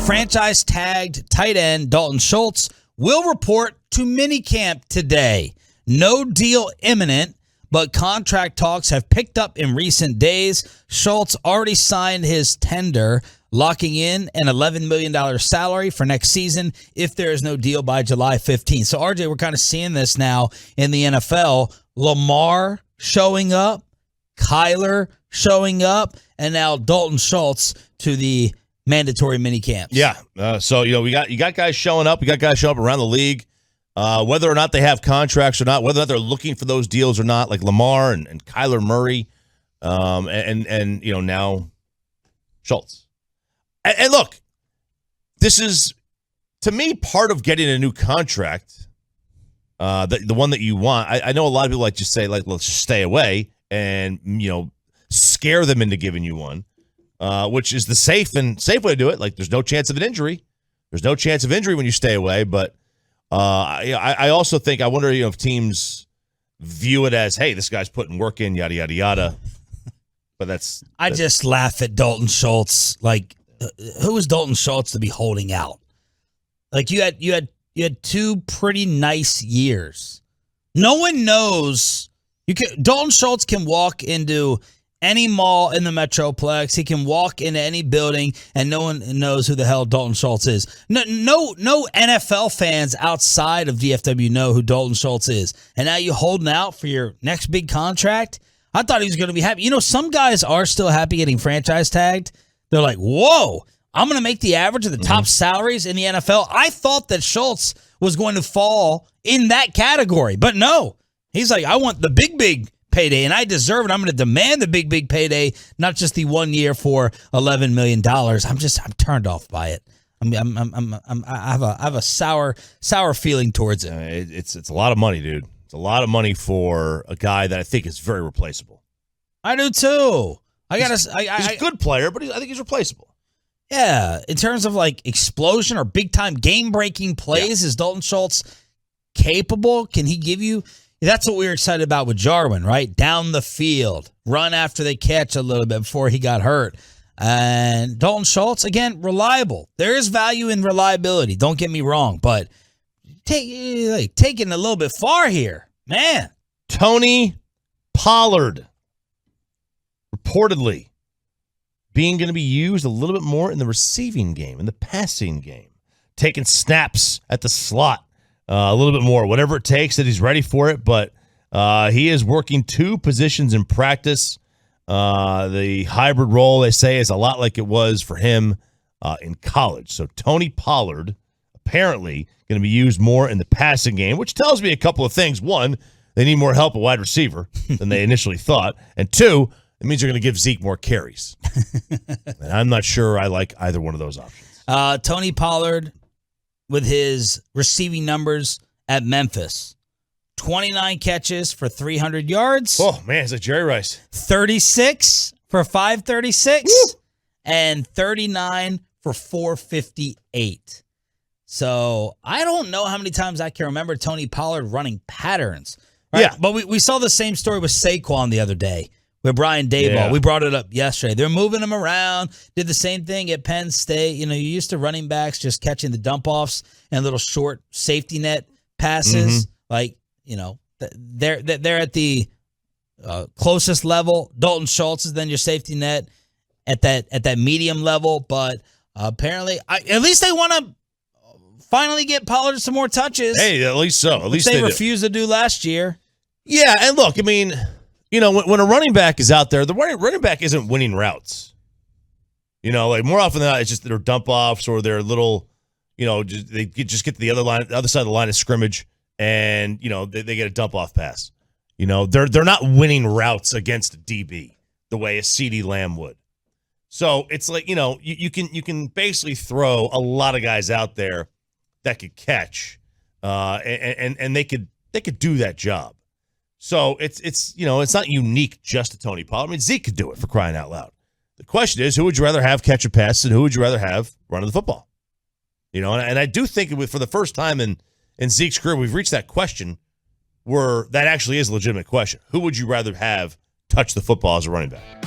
Franchise-tagged tight end Dalton Schultz will report to Minicamp today. No deal imminent, but contract talks have picked up in recent days. Schultz already signed his tender, locking in an $11 million salary for next season if there is no deal by July 15th. So, RJ, we're kind of seeing this now in the NFL. Lamar showing up, Kyler showing up, and now Dalton Schultz to the mandatory mini camps. Yeah. So, you got guys showing up. We got guys showing up around the league. Whether or not they have contracts or not, whether or not they're looking for those deals or not, like Lamar and Kyler Murray, and now Schultz. And look, this is, to me, part of getting a new contract, the one that you want. I know a lot of people like to say, like, let's just stay away and, scare them into giving you one, which is the safe way to do it. Like, there's no chance of an injury. There's no chance of injury when you stay away, but I also think, I wonder if teams view it as, hey, this guy's putting work in, yada, yada, yada. But I just laugh at Dalton Schultz. Like, who is Dalton Schultz to be holding out? Like, you had two pretty nice years. No one knows. Dalton Schultz can walk into any mall in the Metroplex. He can walk into any building, and no one knows who the hell Dalton Schultz is. No NFL fans outside of DFW know who Dalton Schultz is. And now you holding out for your next big contract? I thought he was going to be happy. Some guys are still happy getting franchise tagged. They're like, whoa, I'm going to make the average of the top salaries in the NFL. I thought that Schultz was going to fall in that category, but no. He's like, I want the big payday, and I deserve it. I'm going to demand the big payday, not just the 1 year for $11 million. I'm turned off by it. I have a sour feeling towards it. It's a lot of money, dude. It's a lot of money for a guy that I think is very replaceable. I do too. He's a good player, but I think he's replaceable. Yeah, in terms of like explosion or big time game breaking plays, is Dalton Schultz capable? Can he give you? That's what we were excited about with Jarwin, right? Down the field, run after they catch a little bit before he got hurt. And Dalton Schultz, again, reliable. There is value in reliability. Don't get me wrong, but taking a little bit far here, man. Tony Pollard reportedly being going to be used a little bit more in the receiving game, in the passing game, taking snaps at the slot. A little bit more, whatever it takes, that he's ready for it. But he is working two positions in practice. The hybrid role, they say, is a lot like it was for him in college. So Tony Pollard apparently going to be used more in the passing game, which tells me a couple of things. One, they need more help at wide receiver than they initially thought. And two, it means they're going to give Zeke more carries. And I'm not sure I like either one of those options. Tony Pollard, with his receiving numbers at Memphis. 29 catches for 300 yards. Oh, man, it's like Jerry Rice. 36 for 536. Woo! And 39 for 458. So I don't know how many times I can remember Tony Pollard running patterns. Right? Yeah. But we saw the same story with Saquon the other day with Brian Daboll. Yeah. We brought it up yesterday. They're moving him around. Did the same thing at Penn State. You used to running backs just catching the dump-offs and little short safety net passes. Like, they're at the closest level. Dalton Schultz is then your safety net at that medium level. But apparently, at least they want to finally get Pollard some more touches. Hey, at least so. At least they refused to do last year. Yeah, and look, I mean, when a running back is out there, the running back isn't winning routes. Like more often than not, it's just their dump offs or their little, they just get to the other side of the line of scrimmage, and they get a dump off pass. They're not winning routes against a DB the way a CeeDee Lamb would. So it's like you can basically throw a lot of guys out there that could catch, and they could do that job. So it's not unique just to Tony Pollard. I mean, Zeke could do it, for crying out loud. The question is, who would you rather have catch a pass and who would you rather have running the football? And I do think for the first time in Zeke's career, we've reached that question where that actually is a legitimate question. Who would you rather have touch the football as a running back?